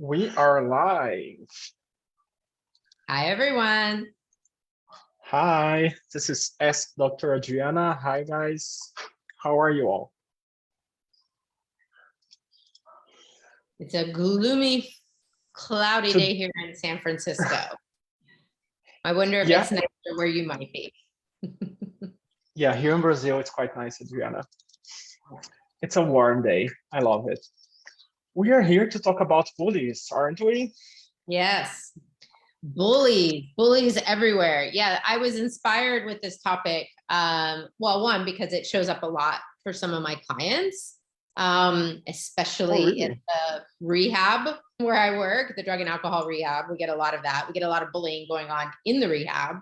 We are live. Hi, everyone. Hi, this is Ask Dr. Adriana. Hi, guys. How are you all? It's a gloomy, cloudy So, day here in San Francisco. I wonder if yeah, it's nicer where you might be. yeah, here in Brazil, it's quite nice, Adriana. It's a warm day. I love it. We are here to talk about bullies, aren't we? Yes. Bullies everywhere. Yeah, I was inspired with this topic. Well, one, because it shows up a lot for some of my clients, Oh, especially in really? the rehab where I work, the drug and alcohol rehab. We get a lot of that. We get a lot of bullying going on in the rehab.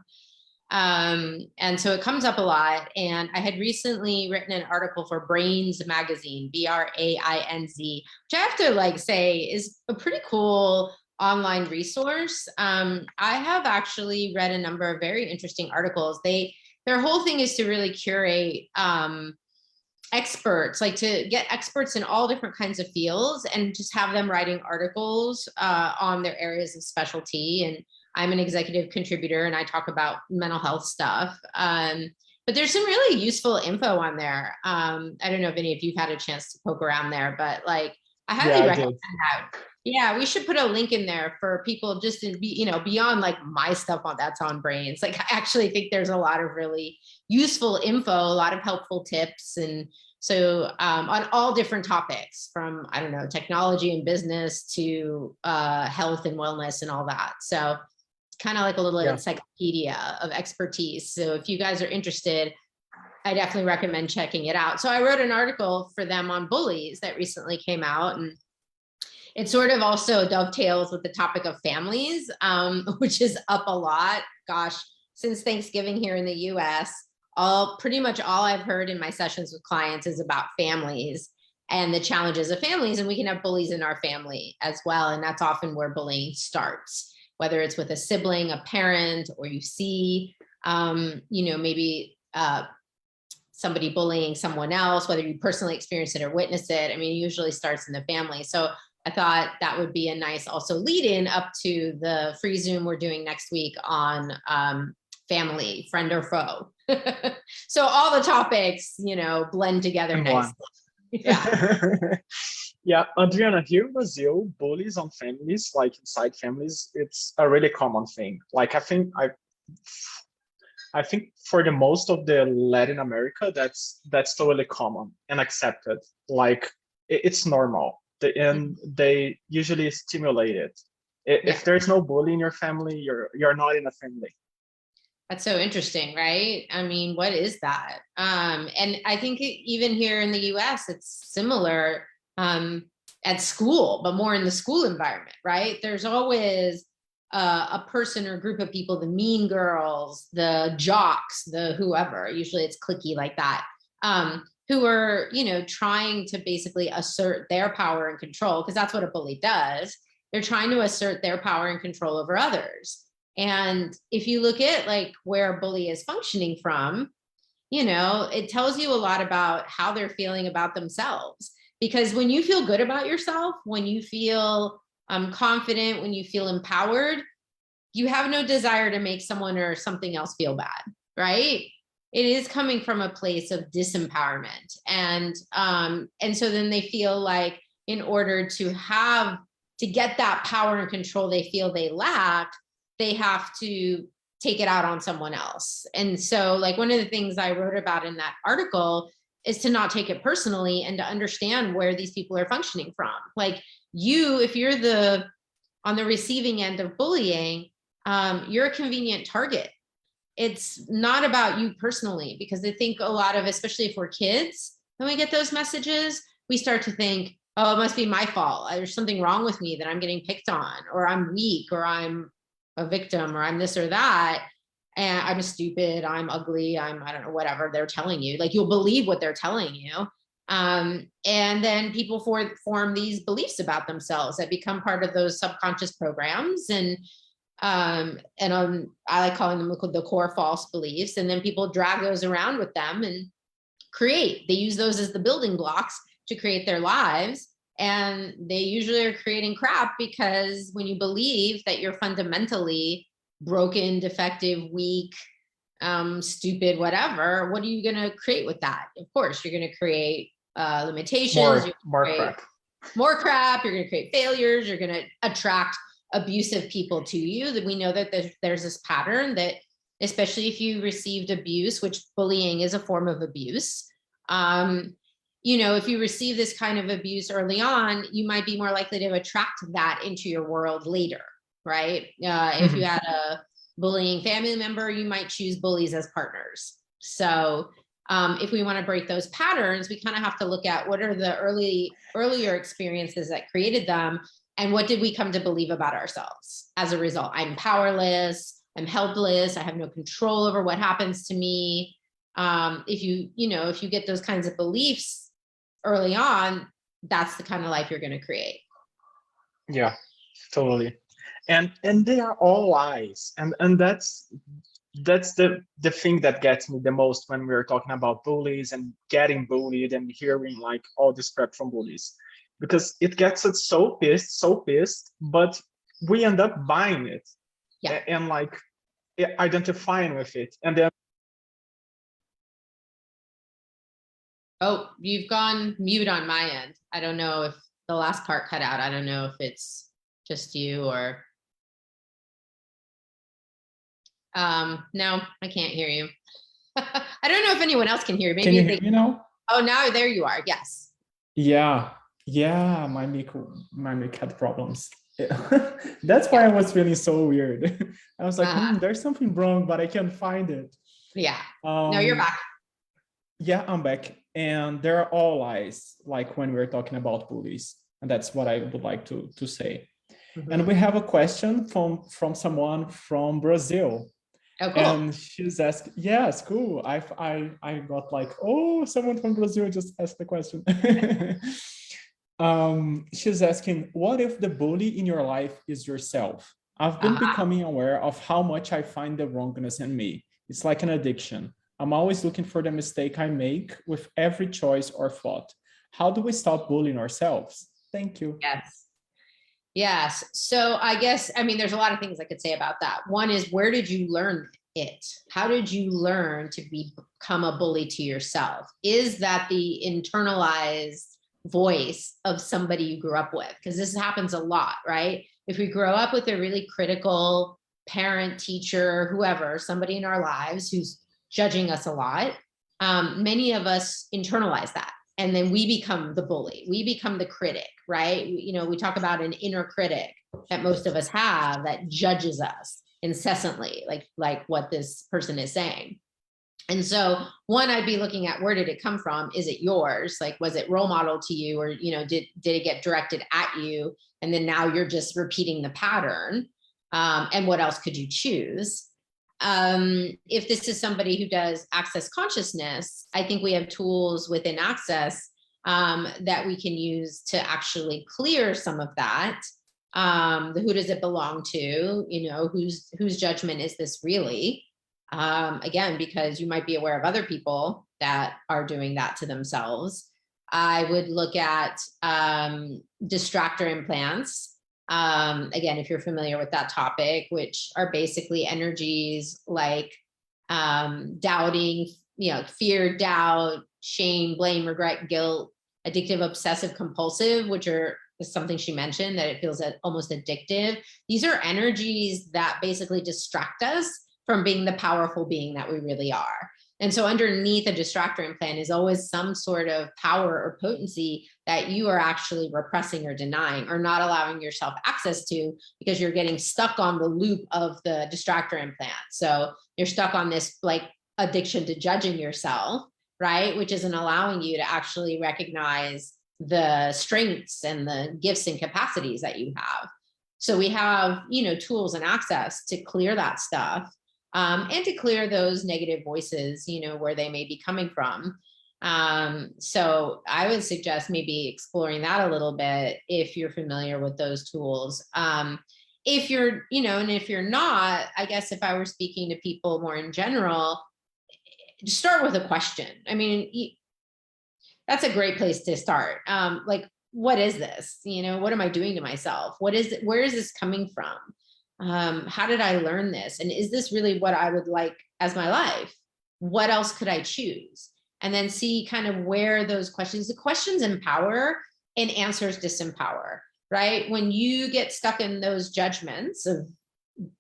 And so it comes up a lot. And I had recently written an article for Brains magazine, Brainz, which I have to say is a pretty cool online resource. I have actually read a number of very interesting articles. Their whole thing is to really curate experts, like to get experts in all different kinds of fields and just have them writing articles on their areas of specialty. And I'm an executive contributor and I talk about mental health stuff. But there's some really useful info on there. I don't know if any of you've had a chance to poke around there, but I Yeah, highly I recommend did. that. Yeah, we should put a link in there for people just to be, beyond my stuff that's on Brains. I actually think there's a lot of really useful info, a lot of helpful tips. And so on all different topics from, I don't know, technology and business to health and wellness and all that. So kind of like a little Yeah, encyclopedia of expertise. So if you guys are interested, I definitely recommend checking it out. So I wrote an article for them on bullies that recently came out, and it sort of also dovetails with the topic of families, which is up a lot. Gosh, since Thanksgiving here in the US, pretty much all I've heard in my sessions with clients is about families and the challenges of families. And we can have bullies in our family as well. And that's often where bullying starts, whether it's with a sibling, a parent, or you see, maybe somebody bullying someone else, whether you personally experience it or witness it. I mean, it usually starts in the family. So I thought that would be a nice also lead in up to the free Zoom we're doing next week on family, friend or foe. So all the topics, blend together and one. nicely. Yeah. Yeah, Adriana, here in Brazil, bullies on families, like inside families, it's a really common thing. I think for the most of the Latin America, that's totally common and accepted. Like it's normal, and they usually stimulate it. Yeah. If there's no bully in your family, you're not in a family. That's so interesting, right? I mean, what is that? And I think even here in the US, it's similar at school, but more in the school environment, right? There's always a person or group of people, the mean girls, the jocks, the whoever, usually it's cliquey like that, who are, trying to basically assert their power and control, because that's what a bully does. They're trying to assert their power and control over others. And if you look at where a bully is functioning from, it tells you a lot about how they're feeling about themselves. Because when you feel good about yourself, when you feel confident, when you feel empowered, you have no desire to make someone or something else feel bad, right? It is coming from a place of disempowerment. And so then they feel like in order to get that power and control they feel they lack, they have to take it out on someone else. And so one of the things I wrote about in that article is to not take it personally and to understand where these people are functioning from. If you're on the receiving end of bullying, you're a convenient target. It's not about you personally, because I think a lot of, especially if we're kids, when we get those messages, we start to think, oh, it must be my fault. There's something wrong with me that I'm getting picked on, or I'm weak, or I'm a victim, or I'm this or that. And I'm stupid, I'm ugly, I don't know, whatever they're telling you. You'll believe what they're telling you. And then people form these beliefs about themselves that become part of those subconscious programs. I like calling them the core false beliefs. And then people drag those around with them and they use those as the building blocks to create their lives. And they usually are creating crap because when you believe that you're fundamentally broken, defective, weak, stupid, whatever, what are you going to create with that? Of course, you're going to create limitations, more crap. More crap, you're going to create failures, you're going to attract abusive people to you. That we know that there's this pattern that, especially if you received abuse, which bullying is a form of abuse, if you receive this kind of abuse early on, you might be more likely to attract that into your world later, right? If you had a bullying family member, you might choose bullies as partners. So if we want to break those patterns, we kind of have to look at what are the earlier experiences that created them, and what did we come to believe about ourselves as a result. I'm powerless, I'm helpless, I have no control over what happens to me. If you get those kinds of beliefs early on, that's the kind of life you're going to create. Yeah, totally. And they are all lies, and that's the thing that gets me the most when we're talking about bullies and getting bullied and hearing like all this crap from bullies, because it gets us so pissed, but we end up buying it. Yeah. And like identifying with it, and then oh, you've gone mute on my end. I don't know if the last part cut out. I don't know if it's just you or no, I can't hear you. I don't know if anyone else can hear you. Maybe can you hear me now? Oh, now there you are. Yes. Yeah, my mic had problems. That's why I was feeling so weird. I was like, there's something wrong, but I can't find it. Yeah. No, you're back. Yeah, I'm back. And they're all lies, like when we're talking about bullies. And that's what I would like to say. And we have a question from someone from Brazil. Oh, cool. And she's asked, yes, cool. I got like, oh, someone from Brazil just asked the question. She's asking, what if the bully in your life is yourself? I've been becoming aware of how much I find the wrongness in me. It's like an addiction. I'm always looking for the mistake I make with every choice or thought. How do we stop bullying ourselves? Thank you. Yes. So I guess, there's a lot of things I could say about that. One is, where did you learn it? How did you learn to become a bully to yourself? Is that the internalized voice of somebody you grew up with? Because this happens a lot, right? If we grow up with a really critical parent, teacher, whoever, somebody in our lives who's judging us a lot, many of us internalize that. And then we become the bully. We become the critic, right? We talk about an inner critic that most of us have that judges us incessantly, like what this person is saying. And so one, I'd be looking at, where did it come from? Is it yours? Like, was it role model to you, or, did it get directed at you? And then now you're just repeating the pattern. And what else could you choose? If this is somebody who does access consciousness, I think we have tools within access that we can use to actually clear some of that. Who does it belong to? Whose judgment is this really? Again, because you might be aware of other people that are doing that to themselves. I would look at distractor implants. Again, if you're familiar with that topic, which are basically energies like doubting, fear, doubt, shame, blame, regret, guilt, addictive, obsessive, compulsive, which is something she mentioned, that it feels almost addictive. These are energies that basically distract us from being the powerful being that we really are. And so underneath a distractor implant is always some sort of power or potency that you are actually repressing or denying or not allowing yourself access to, because you're getting stuck on the loop of the distractor implant. So you're stuck on this like addiction to judging yourself, right? Which isn't allowing you to actually recognize the strengths and the gifts and capacities that you have. So we have, tools and access to clear that stuff. And to clear those negative voices, where they may be coming from. So I would suggest maybe exploring that a little bit if you're familiar with those tools. If you're, and if you're not, I guess if I were speaking to people more in general, start with a question. That's a great place to start. Like, what is this? What am I doing to myself? Where is this coming from? How did I learn this? And is this really what I would like as my life? What else could I choose? And then see kind of where the questions empower and answers disempower, right? When you get stuck in those judgments of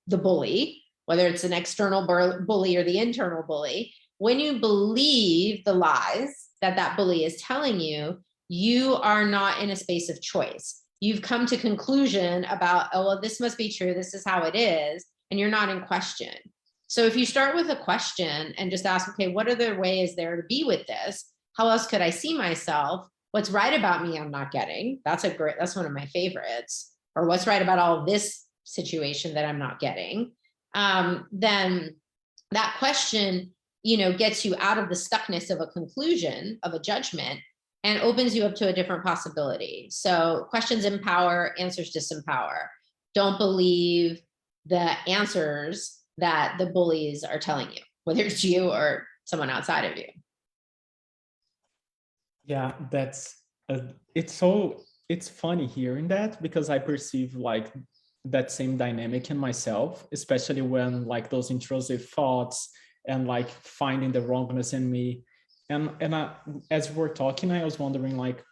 the bully, whether it's an external bully or the internal bully, when you believe the lies that bully is telling you, you are not in a space of choice. You've come to conclusion about, oh, well, this must be true. This is how it is. And you're not in question. So if you start with a question and just ask, okay, what other ways there to be with this? How else could I see myself? What's right about me I'm not getting? That's one of my favorites. Or what's right about all of this situation that I'm not getting? Then that question, gets you out of the stuckness of a conclusion, of a judgment, and opens you up to a different possibility. So questions empower, answers disempower. Don't believe the answers that the bullies are telling you, whether it's you or someone outside of you. Yeah, it's funny hearing that, because I perceive like that same dynamic in myself, especially when like those intrusive thoughts and like finding the wrongness in me. And as we're talking, I was wondering, like,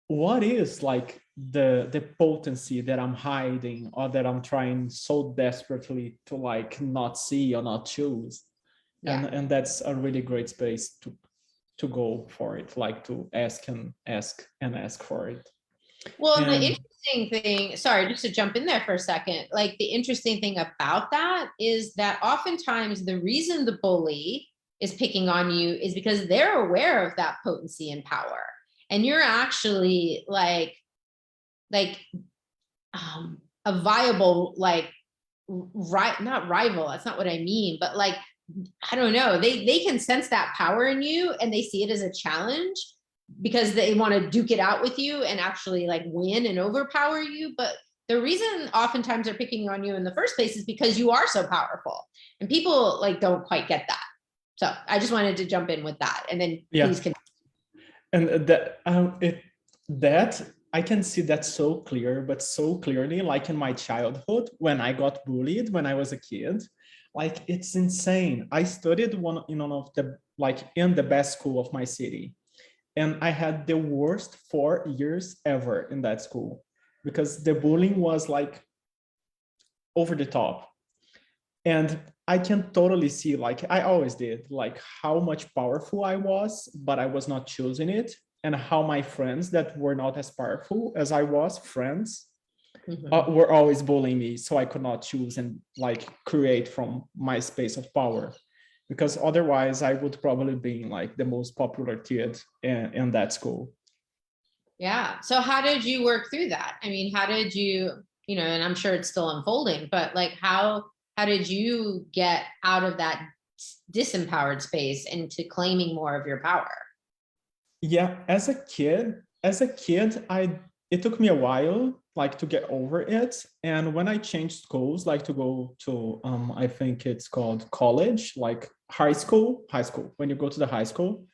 what is like the potency that I'm hiding, or that I'm trying so desperately to like not see or not choose? Yeah. And that's a really great space to go for it, like to ask for it. Well, and the And interesting thing, sorry, just to jump in there for a second, like the interesting thing about that is that oftentimes the reason the bully is picking on you is because they're aware of that potency and power. And you're actually like a viable, like, not rival, that's not what I mean, but like, I don't know, they can sense that power in you and they see it as a challenge because they want to duke it out with you and actually like win and overpower you. But the reason oftentimes they're picking on you in the first place is because you are so powerful, and people like don't quite get that. So I just wanted to jump in with that, and then please continue. And that I can see that so clearly, like in my childhood when I got bullied when I was a kid. Like, it's insane. I studied in one of the, like, in the best school of my city, and I had the worst 4 years ever in that school, because the bullying was like over the top. And I can totally see, like I always did, like how much powerful I was, but I was not choosing it. And how my friends that were not as powerful as I was, were always bullying me. So I could not choose and like create from my space of power. Because otherwise I would probably be like the most popular kid in that school. Yeah. So how did you work through that? I mean, how did you, and I'm sure it's still unfolding, but like, how did you get out of that disempowered space into claiming more of your power? Yeah, as a kid, it took me a while, like, to get over it. And when I changed schools, like to go to, I think it's called college, like high school, when you go to the high school,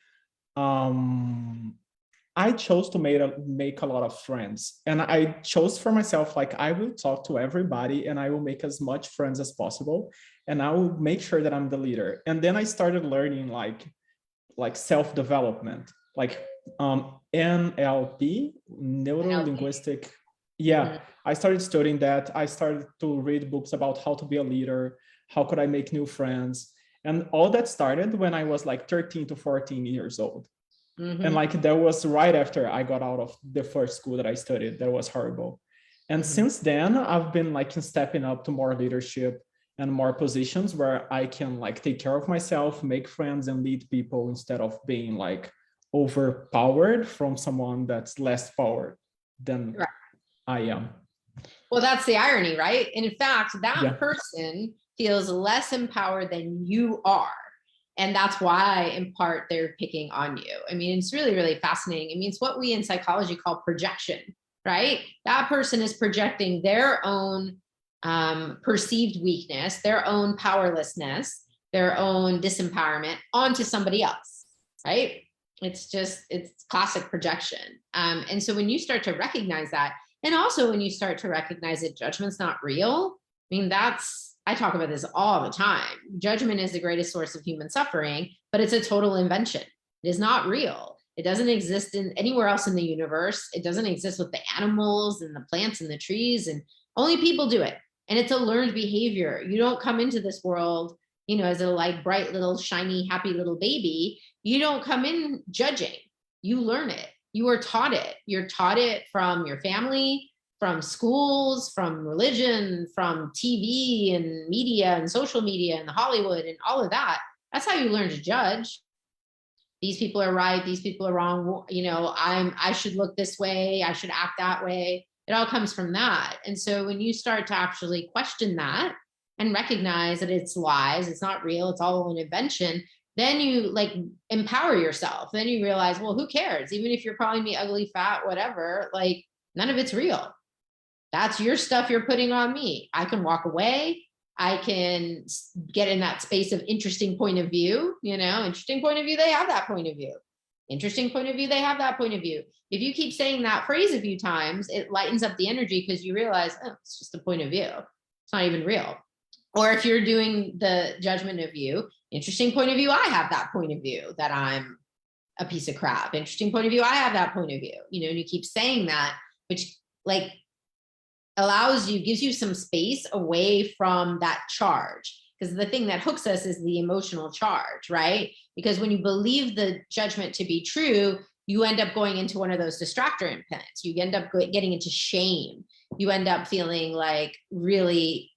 I chose to make a lot of friends. And I chose for myself, like, I will talk to everybody and I will make as much friends as possible. And I will make sure that I'm the leader. And then I started learning like self-development, like NLP, neuro-linguistic. Yeah, I started studying that. I started to read books about how to be a leader, how could I make new friends. And all that started when I was like 13 to 14 years old. And like that was right after I got out of the first school that I studied. That was horrible. And since then, I've been like stepping up to more leadership and more positions where I can like take care of myself, make friends, and lead people, instead of being like overpowered from someone that's less powered than I am. Well, that's the irony, right? And in fact, that person feels less empowered than you are. And that's why, in part, they're picking on you. I mean, it's really, really fascinating. I mean, it's what we in psychology call projection, right? That person is projecting their own perceived weakness, their own powerlessness, their own disempowerment onto somebody else, right? It's classic projection. And so when you start to recognize that, and also when you start to recognize that judgment's not real, I mean, I talk about this all the time. Judgment is the greatest source of human suffering, but it's a total invention. It is not real. It doesn't exist in anywhere else in the universe. It doesn't exist with the animals and the plants and the trees, and only people do it. And it's a learned behavior. You don't come into this world, as a like bright little shiny, happy little baby. You don't come in judging. You learn it. You are taught it. You're taught it from your family, from schools, from religion, from TV and media and social media and Hollywood and all of that. That's how you learn to judge. These people are right. These people are wrong. I should look this way. I should act that way. It all comes from that. And so when you start to actually question that and recognize that it's lies, it's not real, it's all an invention, then you like empower yourself. Then you realize, well, who cares? Even if you're calling me ugly, fat, whatever, like none of it's real. That's your stuff you're putting on me. I can walk away. I can get in that space of interesting point of view, interesting point of view. They have that point of view. Interesting point of view. They have that point of view. If you keep saying that phrase a few times, it lightens up the energy because you realize, oh, it's just a point of view. It's not even real. Or if you're doing the judgment of you, interesting point of view. I have that point of view that I'm a piece of crap. Interesting point of view. I have that point of view, and you keep saying that, which like gives you some space away from that charge. Because the thing that hooks us is the emotional charge, right? Because when you believe the judgment to be true, you end up going into one of those distractor imprints. You end up getting into shame. You end up feeling like really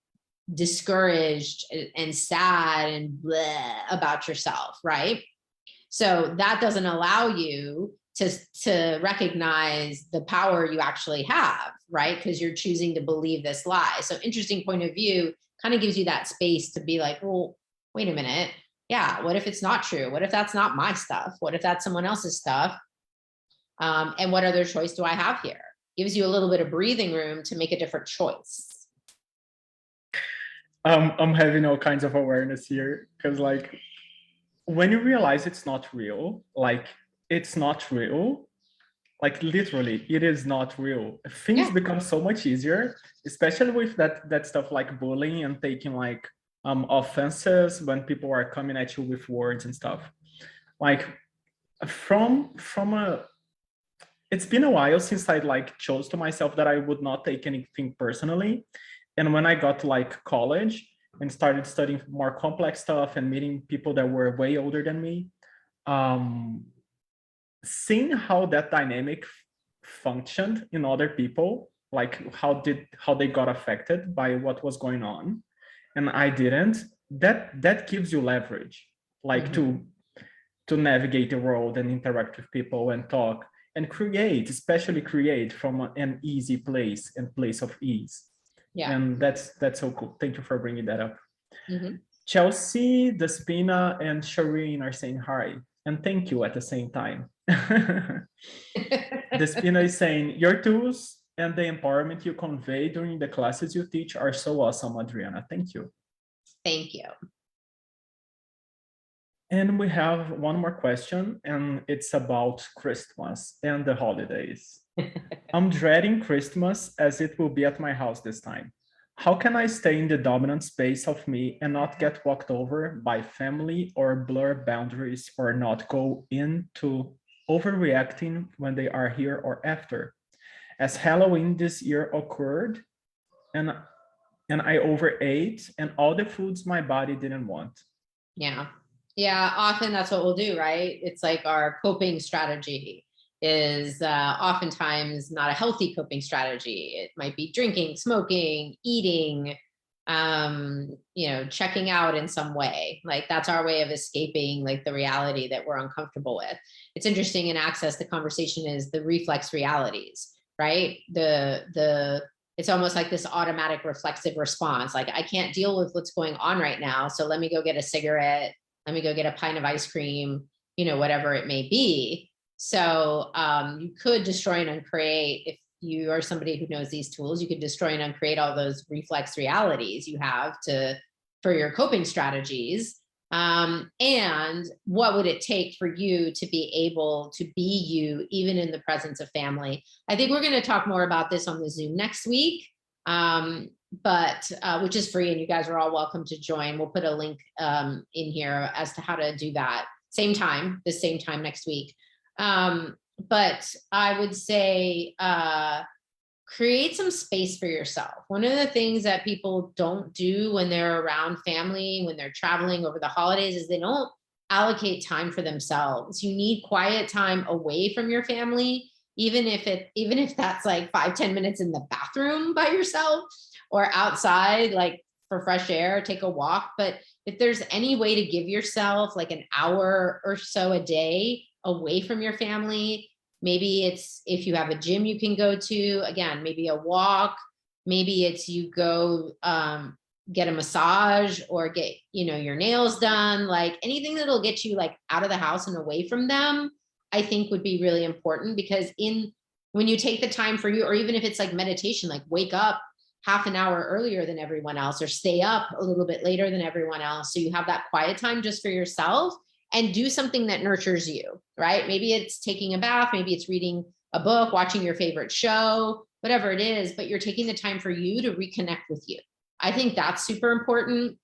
discouraged and sad and bleh about yourself, right? So that doesn't allow you to recognize the power you actually have, right? Because you're choosing to believe this lie. So interesting point of view kind of gives you that space to be like, well, wait a minute. Yeah, what if it's not true? What if that's not my stuff? What if that's someone else's stuff? And what other choice do I have here? Gives you a little bit of breathing room to make a different choice. I'm having all kinds of awareness here because like when you realize it's not real, like it's not real, like literally it is not real, things become so much easier, especially with that stuff like bullying and taking like offenses when people are coming at you with words and stuff. Like it's been a while since I like chose to myself that I would not take anything personally. And when I got to like college and started studying more complex stuff and meeting people that were way older than me, seeing how that dynamic functioned in other people, like how they got affected by what was going on, and I didn't, that gives you leverage, like to navigate the world and interact with people and talk and especially create from an easy place and place of ease. Yeah. And that's so cool. Thank you for bringing that up. Chelsea, Despina, and Shireen are saying hi and thank you at the same time. Despina is saying, your tools and the empowerment you convey during the classes you teach are so awesome, Adriana. Thank you. Thank you. And we have one more question, and it's about Christmas and the holidays. I'm dreading Christmas as it will be at my house this time. How can I stay in the dominant space of me and not get walked over by family or blur boundaries or not go into overreacting when they are here or after? As Halloween this year occurred and I overate and all the foods my body didn't want. Yeah, often that's what we'll do, right? It's like our coping strategy is oftentimes not a healthy coping strategy. It might be drinking, smoking, eating, checking out in some way. Like that's our way of escaping like the reality that we're uncomfortable with. It's interesting in Access, the conversation is the reflex realities, right? It's almost like this automatic reflexive response. Like I can't deal with what's going on right now. So let me go get a cigarette. Let me go get a pint of ice cream, whatever it may be. So you could destroy and uncreate, if you are somebody who knows these tools, you could destroy and uncreate all those reflex realities you have for your coping strategies And what would it take for you to be able to be you, even in the presence of family? I think we're going to talk more about this on the Zoom next week, which is free, and you guys are all welcome to join. We'll put a link in here as to how to do that. Same time, the same time next week. But I would say, create some space for yourself. One of the things that people don't do when they're around family, when they're traveling over the holidays, is they don't allocate time for themselves. You need quiet time away from your family, even if that's like 5-10 minutes in the bathroom by yourself, or outside, like for fresh air, take a walk. But if there's any way to give yourself like an hour or so a day away from your family, maybe it's, if you have a gym you can go to, again, maybe a walk, maybe it's you go get a massage or get, your nails done, like anything that'll get you like out of the house and away from them, I think would be really important. Because when you take the time for you, or even if it's like meditation, like wake up half an hour earlier than everyone else, or stay up a little bit later than everyone else, so you have that quiet time just for yourself, and do something that nurtures you, right? Maybe it's taking a bath, maybe it's reading a book, watching your favorite show, whatever it is, but you're taking the time for you to reconnect with you. I think that's super important.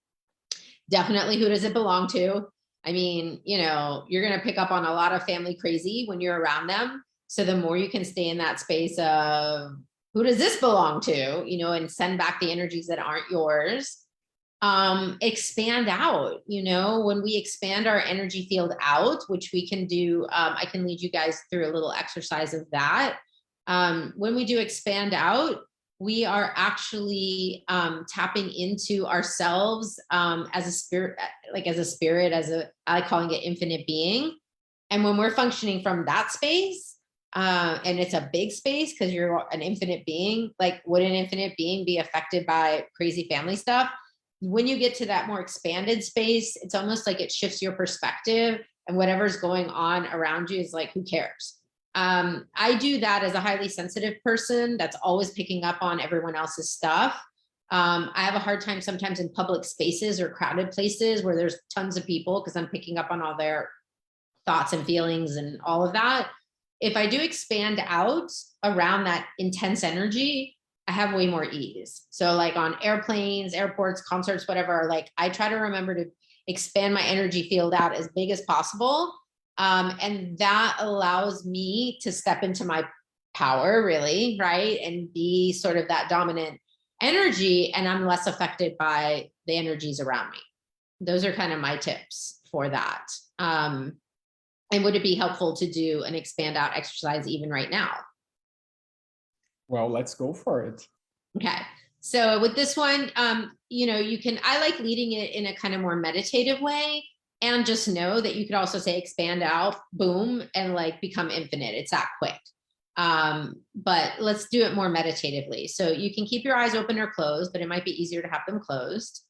Definitely, who does it belong to? I mean, you're going to pick up on a lot of family crazy when you're around them. So the more you can stay in that space of who does this belong to, and send back the energies that aren't yours. Expand out, when we expand our energy field out, which we can do, I can lead you guys through a little exercise of that. When we do expand out, we are actually tapping into ourselves as a spirit, I calling it infinite being. And when we're functioning from that space, and it's a big space because you're an infinite being, like would an infinite being be affected by crazy family stuff? When you get to that more expanded space, it's almost like it shifts your perspective, and whatever's going on around you is like, who cares? I do that as a highly sensitive person that's always picking up on everyone else's stuff. I have a hard time sometimes in public spaces or crowded places where there's tons of people, because I'm picking up on all their thoughts and feelings and all of that. If I do expand out around that intense energy, I have way more ease. So like on airplanes, airports, concerts, whatever, like I try to remember to expand my energy field out as big as possible. And that allows me to step into my power, really, right? And be sort of that dominant energy, and I'm less affected by the energies around me. Those are kind of my tips for that. And would it be helpful to do an expand out exercise even right now? Well, let's go for it. Okay. So with this one, I like leading it in a kind of more meditative way, and just know that you could also say expand out, boom, and like become infinite. It's that quick. But let's do it more meditatively. So you can keep your eyes open or closed, but it might be easier to have them closed.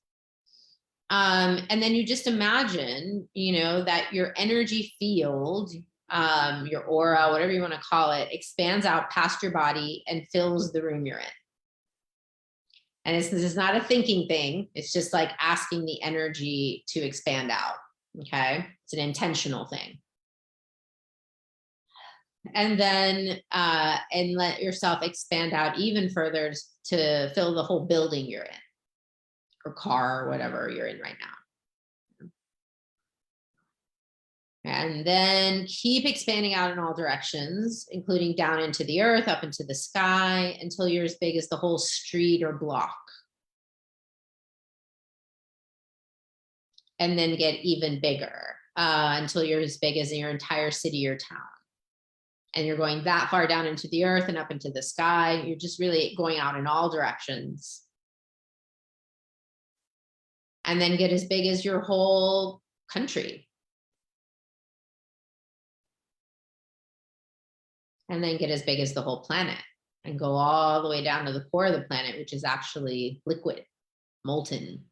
And then you just imagine, that your energy field, your aura, whatever you want to call it, expands out past your body and fills the room you're in. And this is not a thinking thing. It's just like asking the energy to expand out. Okay. It's an intentional thing. And then, and let yourself expand out even further to fill the whole building you're in, or car, or whatever you're in right now. And then keep expanding out in all directions, including down into the earth, up into the sky, until you're as big as the whole street or block. And then get even bigger until you're as big as your entire city or town. And you're going that far down into the earth and up into the sky. You're just really going out in all directions. And then get as big as your whole country. And then get as big as the whole planet, and go all the way down to the core of the planet, which is actually liquid, molten.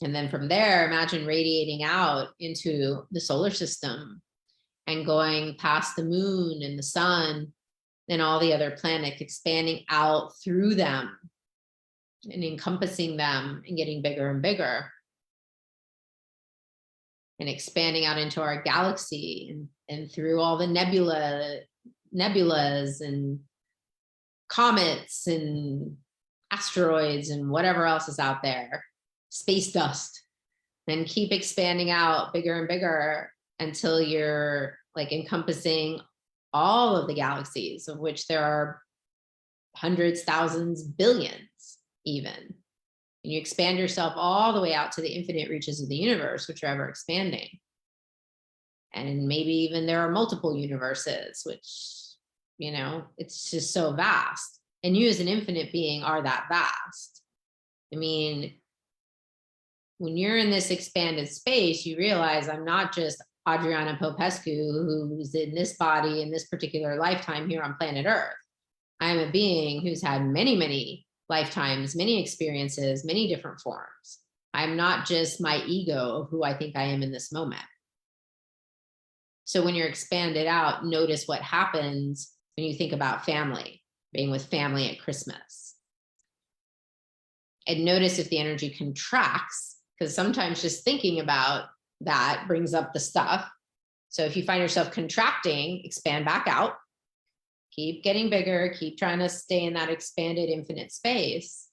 And then from there, imagine radiating out into the solar system and going past the moon and the sun and all the other planets, expanding out through them and encompassing them and getting bigger and bigger and expanding out into our galaxy and through all the nebulas and comets and asteroids and whatever else is out there, space dust, and keep expanding out bigger and bigger until you're like encompassing all of the galaxies, of which there are hundreds, thousands, billions even. And you expand yourself all the way out to the infinite reaches of the universe, which are ever expanding. And maybe even there are multiple universes, which, you know, it's just so vast. And you as an infinite being are that vast. I mean, when you're in this expanded space, you realize I'm not just Adriana Popescu, who's in this body in this particular lifetime here on planet Earth. I'm a being who's had many, many lifetimes, many experiences, many different forms. I'm not just my ego of who I think I am in this moment. So when you're expanded out, notice what happens when you think about family, being with family at Christmas. And notice if the energy contracts, because sometimes just thinking about that brings up the stuff. So if you find yourself contracting, expand back out, keep getting bigger, keep trying to stay in that expanded infinite space.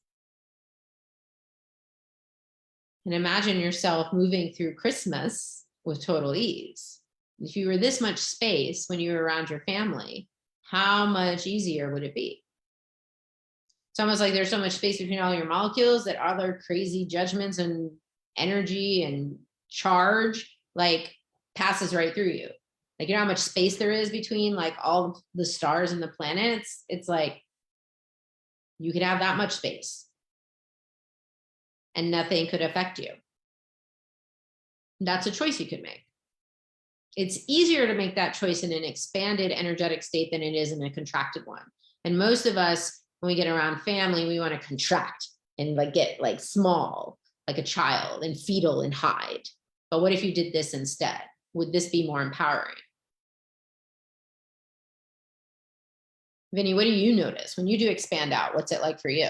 And imagine yourself moving through Christmas with total ease. If you were this much space when you were around your family, how much easier would it be? It's almost like there's so much space between all your molecules that other crazy judgments and energy and charge like passes right through you. Like, you know how much space there is between like all the stars and the planets? It's like you could have that much space and nothing could affect you. That's a choice you could make. It's easier to make that choice in an expanded energetic state than it is in a contracted one. And most of us, when we get around family, we want to contract and like get like small, like a child, and fetal and hide. But what if you did this instead? Would this be more empowering? Vinny, what do you notice when you do expand out? What's it like for you?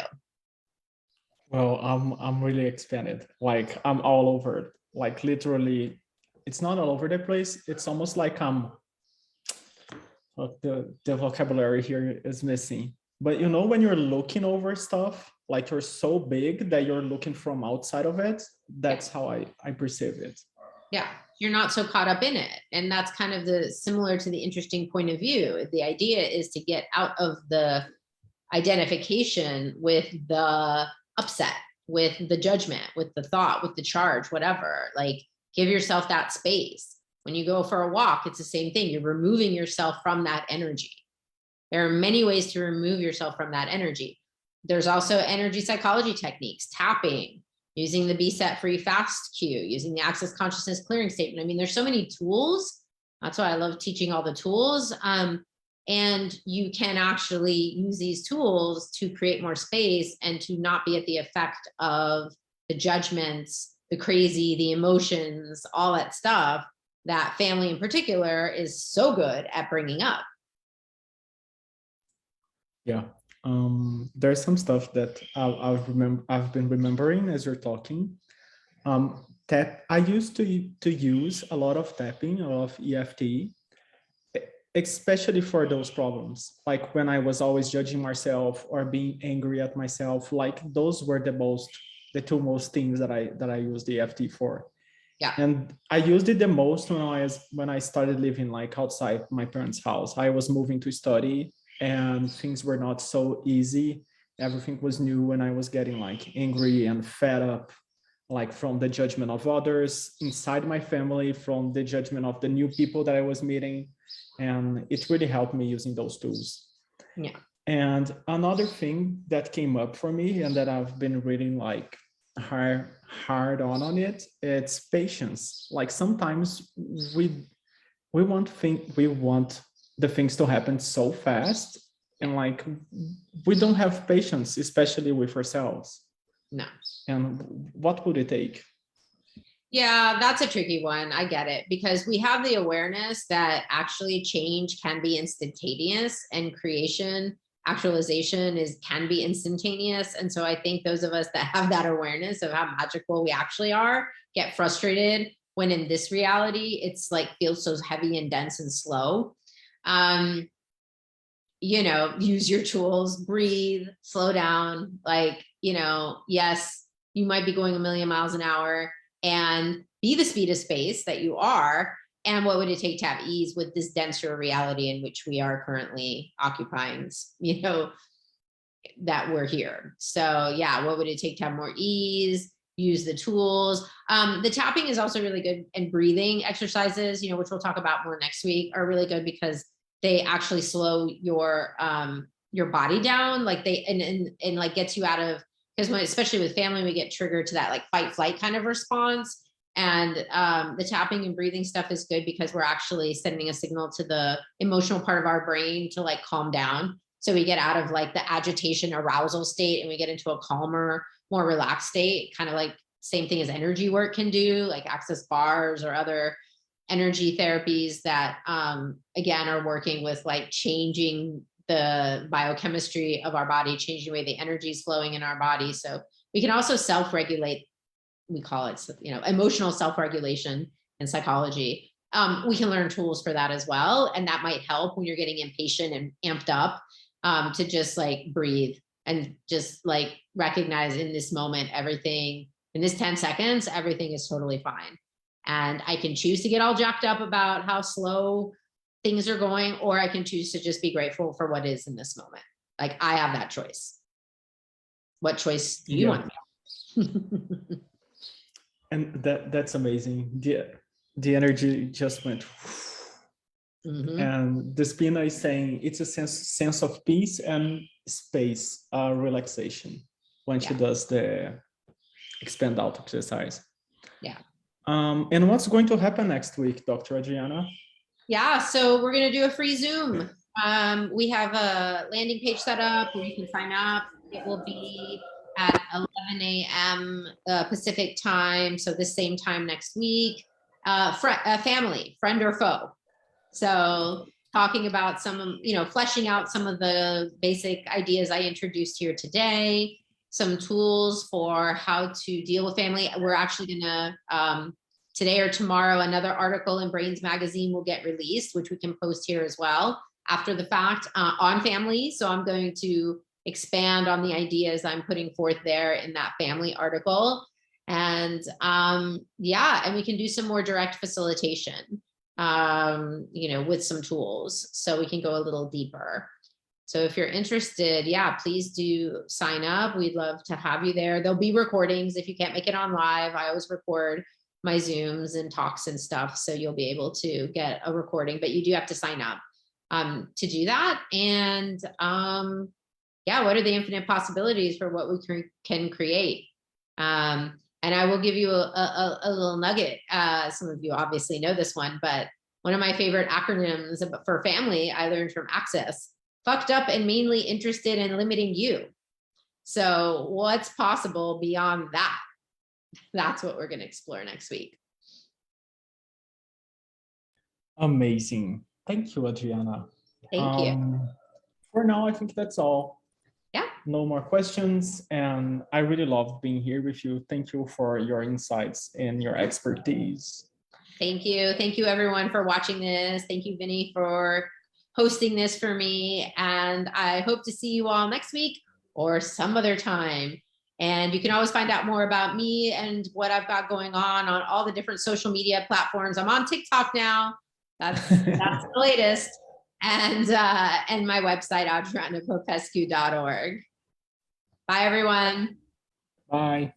Well, I'm really expanded. Like I'm all over. Like literally, it's not all over the place. It's almost like the vocabulary here is missing. But you know, when you're looking over stuff, like you're so big that you're looking from outside of it. That's how I perceive it. Yeah, you're not so caught up in it. And that's kind of the similar to the interesting point of view. The idea is to get out of the identification with the upset, with the judgment, with the thought, with the charge, whatever. Like, give yourself that space. When you go for a walk, it's the same thing. You're removing yourself from that energy. There are many ways to remove yourself from that energy. There's also energy psychology techniques, tapping, using the Be Set Free Fast cue, using the Access Consciousness Clearing Statement. I mean, there's so many tools. That's why I love teaching all the tools. And you can actually use these tools to create more space and to not be at the effect of the judgments, the crazy, the emotions, all that stuff that family in particular is so good at bringing up. Yeah. There's some stuff that I've been remembering as you're talking. I used to use a lot of tapping, a lot of EFT, especially for those problems. Like when I was always judging myself or being angry at myself, like those were the two most things that I used the EFT for. Yeah. And I used it the most when I started living like outside my parents' house. I was moving to study and things were not so easy. Everything was new and I was getting like angry and fed up, like from the judgment of others inside my family, from the judgment of the new people that I was meeting. And it really helped me using those tools. Yeah. And another thing that came up for me and that I've been reading like hard on it, it's patience. Like sometimes we want the things to happen so fast, and like we don't have patience, especially with ourselves. No. And what would it take? Yeah, that's a tricky one. I get it, because we have the awareness that actually change can be instantaneous and creation actualization can be instantaneous. And so I think those of us that have that awareness of how magical we actually are get frustrated when in this reality, it's like feels so heavy and dense and slow. You know, use your tools, breathe, slow down. Like, you know, yes, you might be going a million miles an hour, and be the speed of space that you are. And what would it take to have ease with this denser reality in which we are currently occupying, you know, that we're here. So yeah, what would it take to have more ease? Use the tools. The tapping is also really good, and breathing exercises, you know, which we'll talk about more next week, are really good because they actually slow your body down. Like they, and like gets you out of, because when, especially with family, we get triggered to that like fight flight kind of response. And the tapping and breathing stuff is good because we're actually sending a signal to the emotional part of our brain to like calm down. So we get out of like the agitation arousal state and we get into a calmer, more relaxed state, kind of like same thing as energy work can do, like access bars or other energy therapies that again are working with like changing the biochemistry of our body, changing the way the energy is flowing in our body. So we can also self-regulate. We call it, you know, emotional self-regulation in psychology. We can learn tools for that as well. And that might help when you're getting impatient and amped up, to just like breathe and just like recognize in this moment, everything in this 10 seconds, everything is totally fine. And I can choose to get all jacked up about how slow things are going, or I can choose to just be grateful for what is in this moment. Like I have that choice. What choice do you want to make? And that's amazing. The energy just went. And Despina is saying it's a sense of peace and space, relaxation when she does the expand out exercise. Yeah. And what's going to happen next week, Dr. Adriana? Yeah, so we're going to do a free Zoom. We have a landing page set up where you can sign up. It will be at 11 a.m. Pacific time. So the same time next week. Family, friend or foe. So talking about some, you know, fleshing out some of the basic ideas I introduced here today, some tools for how to deal with family. We're actually going to, today or tomorrow, another article in Brains Magazine will get released, which we can post here as well after the fact, on family. So I'm going to expand on the ideas I'm putting forth there in that family article. And yeah, and we can do some more direct facilitation, you know, with some tools so we can go a little deeper. So if you're interested, yeah, please do sign up. We'd love to have you there. There'll be recordings if you can't make it on live. I always record my Zooms and talks and stuff, so you'll be able to get a recording, but you do have to sign up to do that. And yeah, what are the infinite possibilities for what we can create? And I will give you a little nugget. Some of you obviously know this one, but one of my favorite acronyms for family I learned from Access: fucked up and mainly interested in limiting you. So what's possible beyond that? That's what we're going to explore next week. Amazing. Thank you, Adriana. Thank you. For now, I think that's all. Yeah. No more questions. And I really loved being here with you. Thank you for your insights and your expertise. Thank you. Thank you, everyone, for watching this. Thank you, Vinny, for hosting this for me. And I hope to see you all next week or some other time. And you can always find out more about me and what I've got going on all the different social media platforms. I'm on TikTok now. That's the latest. And my website, adrianapopescu.org. Bye, everyone. Bye.